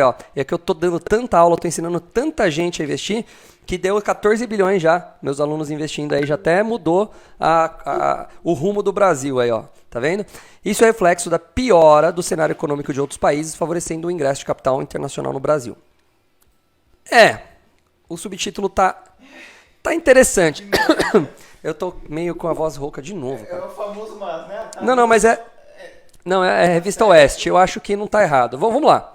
ó, é que eu tô dando tanta aula, tô ensinando tanta gente a investir, que deu 14 bilhões já, meus alunos investindo aí, já até mudou o rumo do Brasil aí, ó, tá vendo? Isso é reflexo da piora do cenário econômico de outros países, favorecendo o ingresso de capital internacional no Brasil. O subtítulo tá interessante. Eu tô meio com a voz rouca de novo. É o famoso mas, né? Não, mas Não, é a Revista Oeste. Eu acho que não está errado. Vamos lá.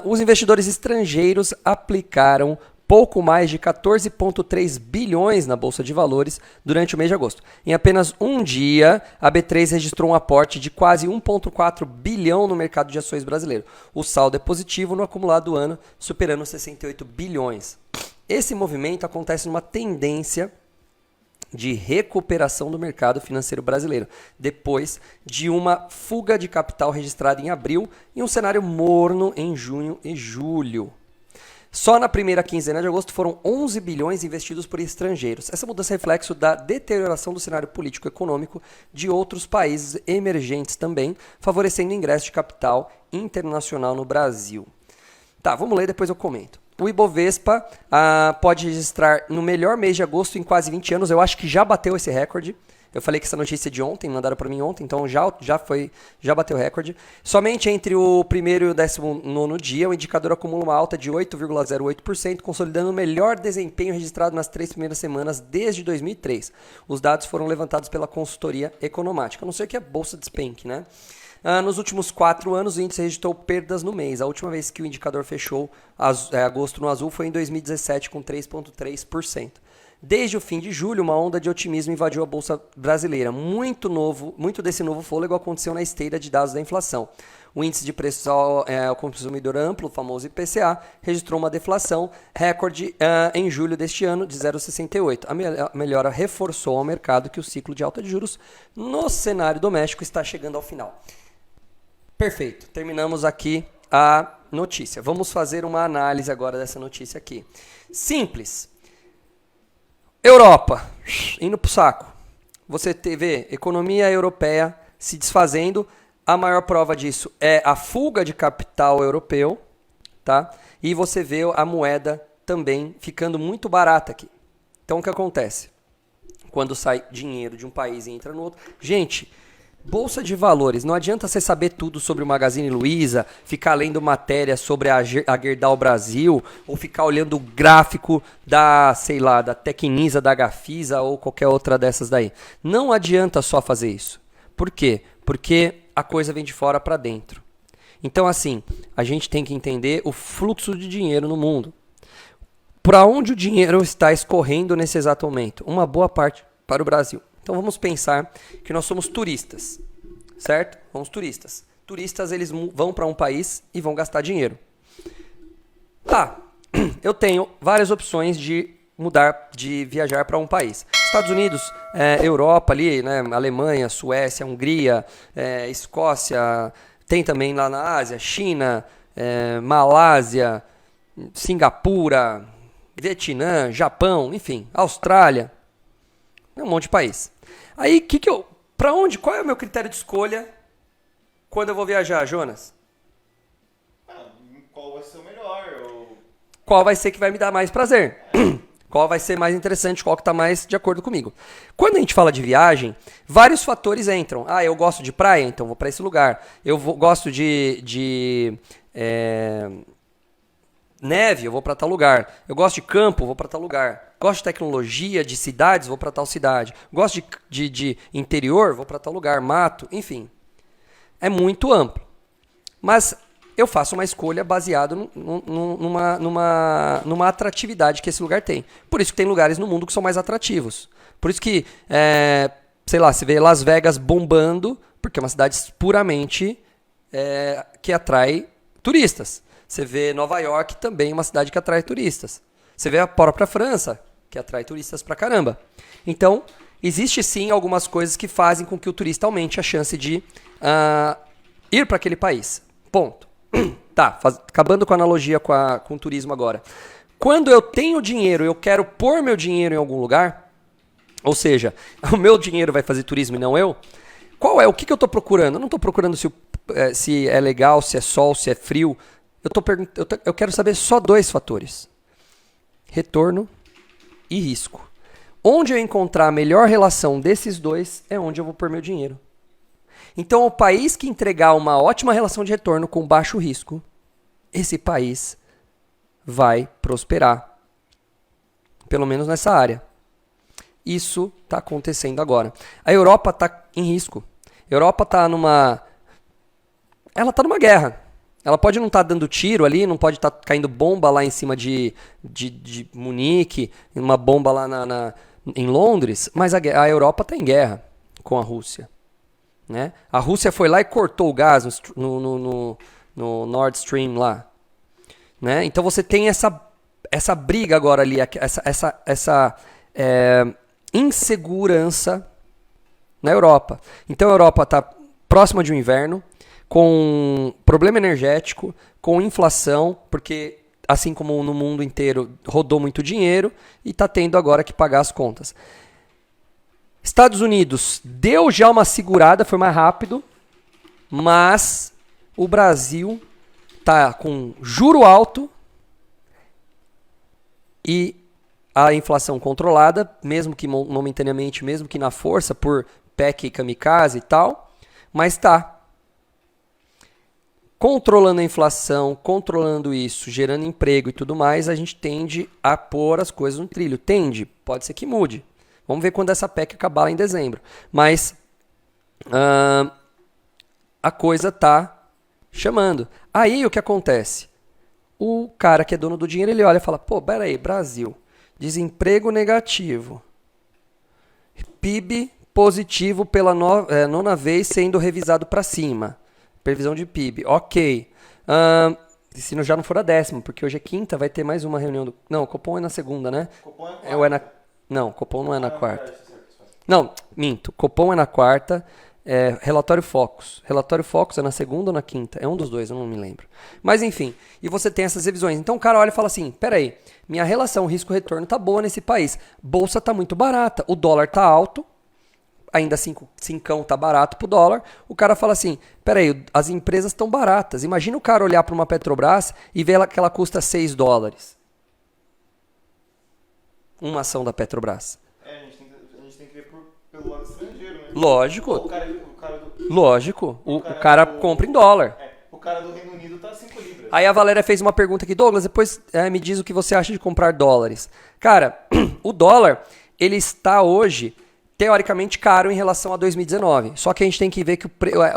Os investidores estrangeiros aplicaram pouco mais de 14,3 bilhões na Bolsa de Valores durante o mês de agosto. Em apenas um dia, a B3 registrou um aporte de quase 1,4 bilhão no mercado de ações brasileiro. O saldo é positivo no acumulado do ano, superando 68 bilhões. Esse movimento acontece numa tendência de recuperação do mercado financeiro brasileiro, depois de uma fuga de capital registrada em abril e um cenário morno em junho e julho. Só na primeira quinzena de agosto foram 11 bilhões investidos por estrangeiros. Essa mudança é reflexo da deterioração do cenário político-econômico de outros países emergentes também, favorecendo o ingresso de capital internacional no Brasil. Tá, vamos ler, depois eu comento. O Ibovespa pode registrar no melhor mês de agosto em quase 20 anos. Eu acho que já bateu esse recorde. Eu falei que essa notícia é de ontem, mandaram para mim ontem, então já bateu o recorde. Somente entre o primeiro e o 19º dia, o indicador acumula uma alta de 8,08%, consolidando o melhor desempenho registrado nas 3 primeiras semanas desde 2003. Os dados foram levantados pela consultoria economática. A não ser que a bolsa despenque, né? Nos últimos 4 anos, o índice registrou perdas no mês. A última vez que o indicador fechou agosto no azul foi em 2017, com 3,3%. Desde o fim de julho, uma onda de otimismo invadiu a Bolsa Brasileira. Muito desse novo fôlego aconteceu na esteira de dados da inflação. O índice de preços ao consumidor amplo, o famoso IPCA, registrou uma deflação recorde em julho deste ano de 0,68. A melhora reforçou ao mercado que o ciclo de alta de juros no cenário doméstico está chegando ao final. Perfeito, terminamos aqui a notícia. Vamos fazer uma análise agora dessa notícia aqui. Simples. Europa, indo pro saco. Você vê economia europeia se desfazendo. A maior prova disso é a fuga de capital europeu, tá? E você vê a moeda também ficando muito barata aqui. Então o que acontece? Quando sai dinheiro de um país e entra no outro. Gente, Bolsa de Valores, não adianta você saber tudo sobre o Magazine Luiza, ficar lendo matéria sobre a Gerdau Brasil, ou ficar olhando o gráfico da Tecnisa, da Gafisa ou qualquer outra dessas daí. Não adianta só fazer isso. Por quê? Porque a coisa vem de fora para dentro. Então, assim, a gente tem que entender o fluxo de dinheiro no mundo. Para onde o dinheiro está escorrendo nesse exato momento? Uma boa parte para o Brasil. Então vamos pensar que nós somos turistas, certo? Somos turistas. Turistas, eles vão para um país e vão gastar dinheiro. Tá, eu tenho várias opções de viajar para um país. Estados Unidos, Europa ali, né? Alemanha, Suécia, Hungria, Escócia, tem também lá na Ásia, China, Malásia, Singapura, Vietnã, Japão, enfim, Austrália, um monte de país. Aí, qual é o meu critério de escolha quando eu vou viajar, Jonas? Qual vai ser o melhor? Qual vai ser que vai me dar mais prazer? Qual vai ser mais interessante, qual que está mais de acordo comigo? Quando a gente fala de viagem, vários fatores entram. Eu gosto de praia, então vou para esse lugar. Gosto de neve, eu vou para tal lugar. Eu gosto de campo, vou para tal lugar. Gosto de tecnologia, de cidades, vou para tal cidade. Gosto de interior, vou para tal lugar. Mato, enfim. É muito amplo. Mas eu faço uma escolha baseada numa atratividade que esse lugar tem. Por isso que tem lugares no mundo que são mais atrativos. Por isso que, você vê Las Vegas bombando, porque é uma cidade puramente que atrai turistas. Você vê Nova York também, uma cidade que atrai turistas. Você vê a própria França, que atrai turistas pra caramba. Então, existe sim algumas coisas que fazem com que o turista aumente a chance de ir para aquele país. Ponto. Tá, acabando com a analogia com o turismo agora. Quando eu tenho dinheiro e eu quero pôr meu dinheiro em algum lugar, ou seja, o meu dinheiro vai fazer turismo e não eu, o que eu estou procurando? Eu não estou procurando se é legal, se é sol, se é frio. Eu quero saber só dois fatores: retorno e risco. Onde eu encontrar a melhor relação desses dois é onde eu vou pôr meu dinheiro. Então, o país que entregar uma ótima relação de retorno com baixo risco, esse país vai prosperar. Pelo menos nessa área. Isso está acontecendo agora. A Europa está em risco. A Europa está numa... Ela está numa guerra. Ela pode não estar dando tiro ali, não pode estar caindo bomba lá em cima de Munique, uma bomba lá em Londres, mas a Europa está em guerra com a Rússia. Né? A Rússia foi lá e cortou o gás no Nord Stream lá. Né? Então você tem essa briga agora ali, essa insegurança na Europa. Então a Europa está próxima de um inverno, com problema energético, com inflação, porque assim como no mundo inteiro rodou muito dinheiro e está tendo agora que pagar as contas. Estados Unidos deu já uma segurada, foi mais rápido, mas o Brasil está com juro alto e a inflação controlada, mesmo que momentaneamente, mesmo que na força, por PEC e kamikaze e tal, mas está controlando a inflação, controlando isso, gerando emprego e tudo mais, a gente tende a pôr as coisas no trilho. Tende, pode ser que mude. Vamos ver quando essa PEC acabar lá em dezembro. Mas a coisa tá chamando. Aí o que acontece? O cara que é dono do dinheiro, ele olha e fala, pô, peraí, Brasil, desemprego negativo, PIB positivo pela nona vez sendo revisado para cima. Previsão de PIB, ok. Se já não for a 10ª, porque hoje é quinta, vai ter mais uma reunião do... Não, o Copom é na segunda, né? Copom é quarta. Não, Copom não é na quarta. Não, minto. Copom é na quarta. Relatório Focus. Relatório Focus é na segunda ou na quinta? É um dos dois, eu não me lembro. Mas enfim, e você tem essas revisões. Então o cara olha e fala assim, peraí, minha relação risco-retorno tá boa nesse país. Bolsa tá muito barata, o dólar tá alto, ainda cincão tá barato pro dólar. O cara fala assim, peraí, as empresas estão baratas. Imagina o cara olhar para uma Petrobras e ver que ela custa $6. Uma ação da Petrobras. A gente tem que ver pelo lado estrangeiro, né? Lógico. O cara cara compra em dólar. O cara do Reino Unido tá 5 libras. Aí a Valéria fez uma pergunta aqui, Douglas, depois me diz o que você acha de comprar dólares. Cara, o dólar, ele está hoje, teoricamente, caro em relação a 2019. Só que a gente tem que ver que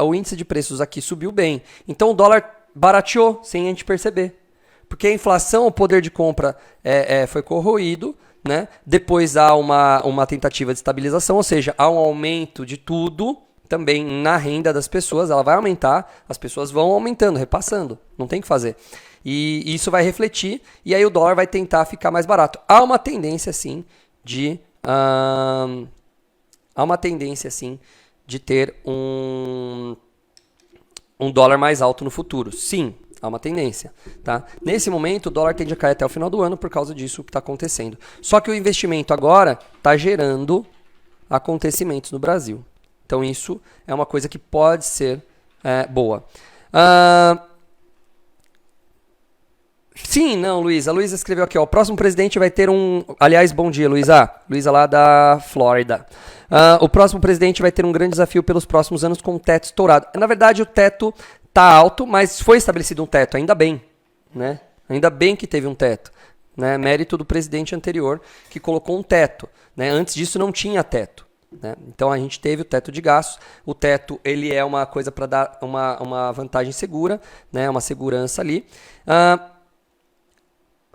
o índice de preços aqui subiu bem. Então o dólar barateou, sem a gente perceber. Porque a inflação, o poder de compra foi corroído, né? Depois há uma tentativa de estabilização, ou seja, há um aumento de tudo, também na renda das pessoas, ela vai aumentar, as pessoas vão aumentando, repassando, não tem o que fazer. E isso vai refletir, e aí o dólar vai tentar ficar mais barato. Há uma tendência, sim, de ter um dólar mais alto no futuro. Sim, há uma tendência. Tá? Nesse momento, o dólar tende a cair até o final do ano por causa disso que está acontecendo. Só que o investimento agora está gerando acontecimentos no Brasil. Então isso é uma coisa que pode ser boa. Sim, não, Luísa. A Luísa escreveu aqui, ó, o próximo presidente vai ter um... Aliás, bom dia, Luísa. Luísa lá da Flórida. O próximo presidente vai ter um grande desafio pelos próximos anos com o teto estourado. Na verdade, o teto tá alto, mas foi estabelecido um teto, ainda bem, né? Ainda bem que teve um teto, né? Mérito do presidente anterior que colocou um teto, né? Antes disso não tinha teto, né? Então a gente teve o teto de gastos. O teto, ele é uma coisa para dar uma vantagem segura, né? Uma segurança ali.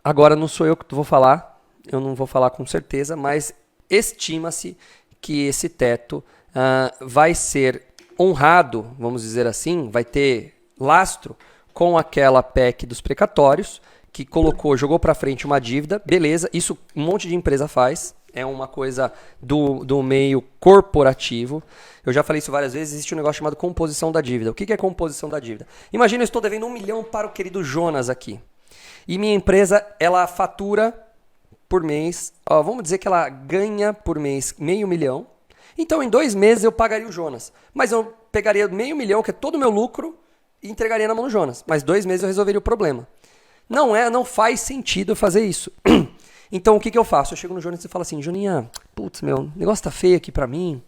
Agora não sou eu que vou falar, eu não vou falar com certeza, mas estima-se que esse teto vai ser honrado, vamos dizer assim, vai ter lastro com aquela PEC dos precatórios, que jogou para frente uma dívida, beleza, isso um monte de empresa faz, é uma coisa do meio corporativo. Eu já falei isso várias vezes, existe um negócio chamado composição da dívida. O que é composição da dívida? Imagina, eu estou devendo 1 milhão para o querido Jonas aqui. E minha empresa, ela fatura por mês, vamos dizer que ela ganha por mês $500 mil. Então, em 2 meses eu pagaria o Jonas. Mas eu pegaria $500 mil, que é todo o meu lucro, e entregaria na mão do Jonas. Mas 2 meses eu resolveria o problema. Não faz sentido eu fazer isso. Então o que eu faço? Eu chego no Jonas e falo assim, Joninha, putz, meu, o negócio tá feio aqui pra mim.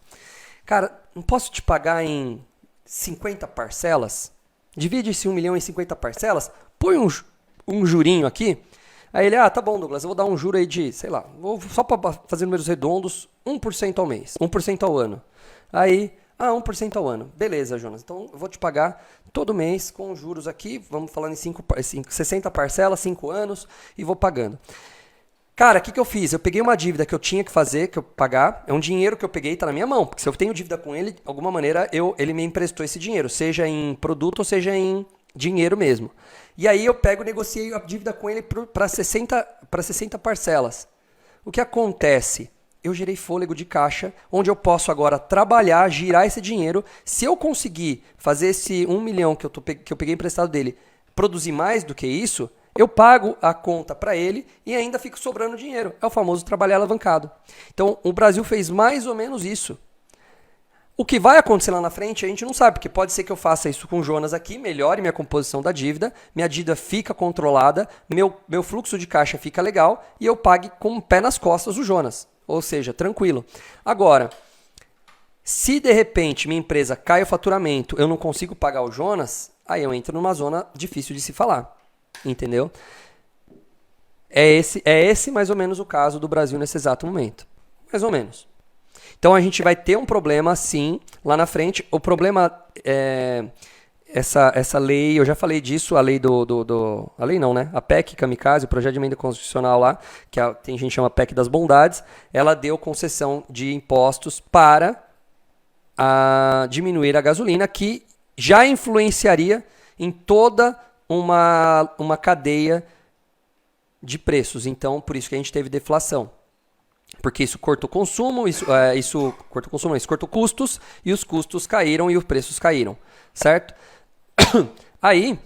Cara, não posso te pagar em 50 parcelas? Divide esse 1 milhão em 50 parcelas, põe um jurinho aqui. Aí ele, tá bom, Douglas, eu vou dar um juro aí de, sei lá, só para fazer números redondos, 1% ao mês, 1% ao ano. Aí, 1% ao ano. Beleza, Jonas, então eu vou te pagar todo mês com juros aqui, vamos falando em 60 parcelas, 5 anos, e vou pagando. Cara, o que eu fiz? Eu peguei uma dívida que eu tinha que fazer, que eu pagar, é um dinheiro que eu peguei e tá na minha mão, porque se eu tenho dívida com ele, de alguma maneira ele me emprestou esse dinheiro, seja em produto ou seja em dinheiro mesmo. E aí eu negociei a dívida com ele para 60 parcelas. O que acontece? Eu gerei fôlego de caixa, onde eu posso agora trabalhar, girar esse dinheiro. Se eu conseguir fazer esse 1 milhão que eu peguei emprestado dele, produzir mais do que isso, eu pago a conta para ele e ainda fico sobrando dinheiro. É o famoso trabalhar alavancado. Então, o Brasil fez mais ou menos isso. O que vai acontecer lá na frente, a gente não sabe, porque pode ser que eu faça isso com o Jonas aqui, melhore minha composição da dívida, minha dívida fica controlada, meu fluxo de caixa fica legal e eu pague com o pé nas costas o Jonas. Ou seja, tranquilo. Agora, se de repente minha empresa cai o faturamento, eu não consigo pagar o Jonas, aí eu entro numa zona difícil de se falar. Entendeu? É esse mais ou menos o caso do Brasil nesse exato momento. Mais ou menos. Então a gente vai ter um problema sim lá na frente. O problema é essa lei, eu já falei disso, a lei a lei não, né? A PEC Kamikaze, o projeto de emenda constitucional lá, que tem gente que chama PEC das bondades, ela deu concessão de impostos para diminuir a gasolina, que já influenciaria em toda uma cadeia de preços. Então, por isso que a gente teve deflação. Porque isso cortou consumo, isso cortou custos, e os custos caíram e os preços caíram, certo? Aí,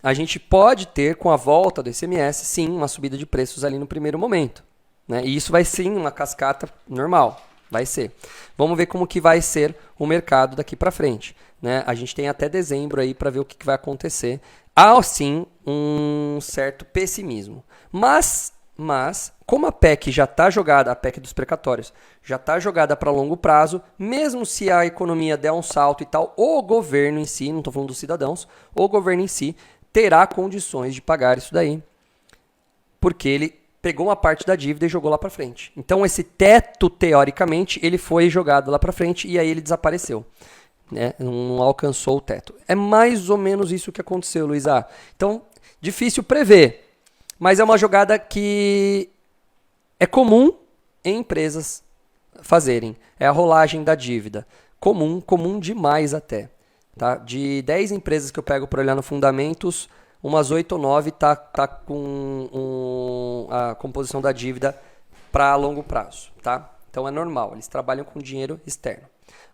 a gente pode ter, com a volta do ICMS, sim, uma subida de preços ali no primeiro momento. Né? E isso vai sim uma cascata normal, vai ser. Vamos ver como que vai ser o mercado daqui para frente. Né? A gente tem até dezembro aí para ver o que vai acontecer. Há sim um certo pessimismo. Mas como a PEC já está jogada, a PEC dos precatórios, já está jogada para longo prazo, mesmo se a economia der um salto e tal, o governo em si, não estou falando dos cidadãos, o governo em si terá condições de pagar isso daí, porque ele pegou uma parte da dívida e jogou lá para frente. Então esse teto, teoricamente, ele foi jogado lá para frente e aí ele desapareceu. Né? Não alcançou o teto. É mais ou menos isso que aconteceu, Luísa. Então, difícil prever, mas é uma jogada que é comum em empresas fazerem. É a rolagem da dívida. Comum demais até. Tá? De 10 empresas que eu pego para olhar no Fundamentos, umas 8 ou 9 tá com a composição da dívida para longo prazo. Tá? Então é normal, eles trabalham com dinheiro externo.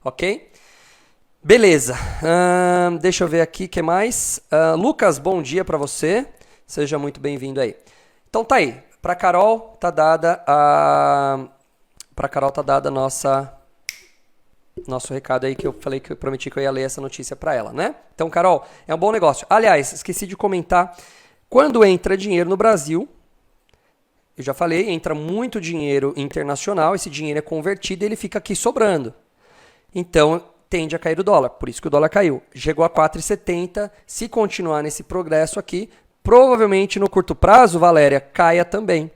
Ok? Beleza, deixa eu ver aqui o que mais. Lucas, bom dia para você. Seja muito bem-vindo aí. Então tá aí. Para Carol tá dada nosso recado aí que eu falei que eu prometi que eu ia ler essa notícia para ela, né? Então, Carol, é um bom negócio. Aliás, esqueci de comentar, quando entra dinheiro no Brasil, eu já falei, entra muito dinheiro internacional, esse dinheiro é convertido e ele fica aqui sobrando. Então, tende a cair o dólar, por isso que o dólar caiu. Chegou a 4,70, se continuar nesse progresso aqui, provavelmente no curto prazo, Valéria, caia também.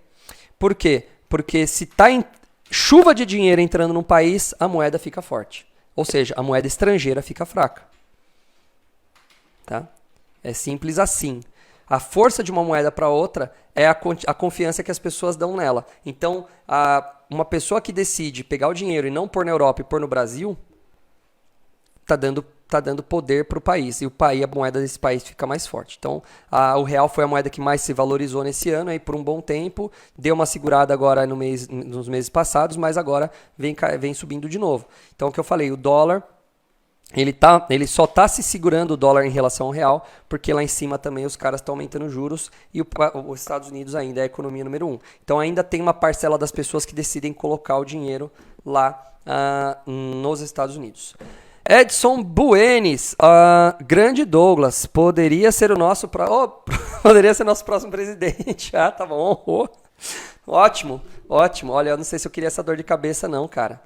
Por quê? Porque se está em chuva de dinheiro entrando num país, a moeda fica forte. Ou seja, a moeda estrangeira fica fraca. Tá? É simples assim. A força de uma moeda para outra é a confiança que as pessoas dão nela. Então, uma pessoa que decide pegar o dinheiro e não pôr na Europa e pôr no Brasil, está dando poder para o país. E a moeda desse país fica mais forte. Então, o real foi a moeda que mais se valorizou nesse ano, aí por um bom tempo. Deu uma segurada agora nos meses passados, mas agora vem subindo de novo. Então, o que eu falei, o dólar, ele só está se segurando o dólar em relação ao real, porque lá em cima também os caras estão aumentando juros e os Estados Unidos ainda é a economia número 1. Então, ainda tem uma parcela das pessoas que decidem colocar o dinheiro lá nos Estados Unidos. Edson Buenes, grande Douglas, poderia ser o nosso poderia ser nosso próximo presidente. Ah, tá bom. Oh. Ótimo, ótimo. Olha, eu não sei se eu queria essa dor de cabeça não, cara.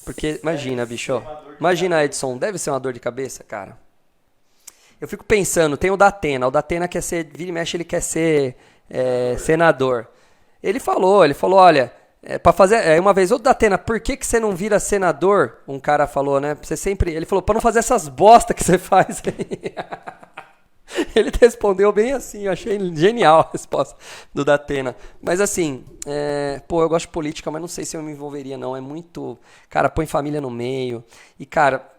Porque, imagina, bicho. Imagina, Edson, deve ser uma dor de cabeça, cara. Eu fico pensando, tem o Datena quer ser, vira e mexe, ele quer ser senador. Ele falou, olha, para fazer, uma vez, ô Datena, por que você não vira senador? Um cara falou, né, ele falou, para não fazer essas bosta que você faz aí. Ele respondeu bem assim, eu achei genial a resposta do Datena. Mas assim, eu gosto de política, mas não sei se eu me envolveria não, é muito, cara, põe família no meio, e cara,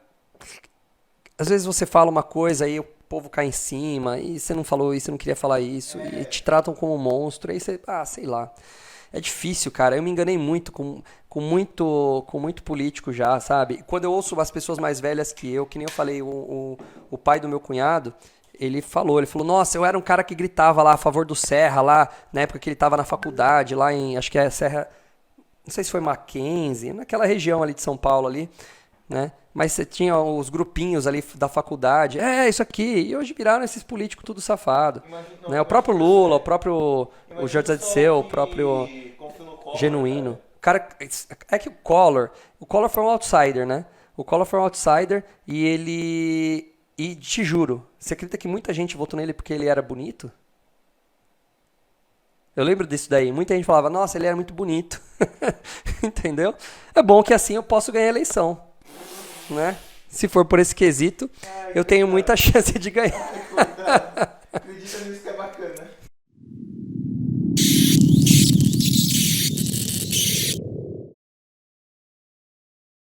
às vezes você fala uma coisa e o povo cai em cima, e você não falou isso, você não queria falar isso, e te tratam como um monstro, aí você, sei lá. É difícil, cara. Eu me enganei muito com muito político já, sabe? Quando eu ouço as pessoas mais velhas que eu, que nem eu falei, o pai do meu cunhado, ele falou, nossa, eu era um cara que gritava lá a favor do Serra, lá, na época que ele tava na faculdade, lá em, acho que é Serra, não sei se foi Mackenzie, naquela região ali de São Paulo ali, né? Mas você tinha os grupinhos ali da faculdade, isso aqui, e hoje viraram esses políticos tudo safado, né? O próprio Lula, o próprio José Dirceu, o próprio Genuíno. Cara, é que o Collor foi um outsider, né? O Collor foi um outsider e te juro, você acredita que muita gente votou nele porque ele era bonito? Eu lembro disso daí, muita gente falava, nossa, ele era muito bonito, entendeu? É bom que assim eu posso ganhar a eleição. Né? Se for por esse quesito, eu tenho muita chance de ganhar. Acredita nisso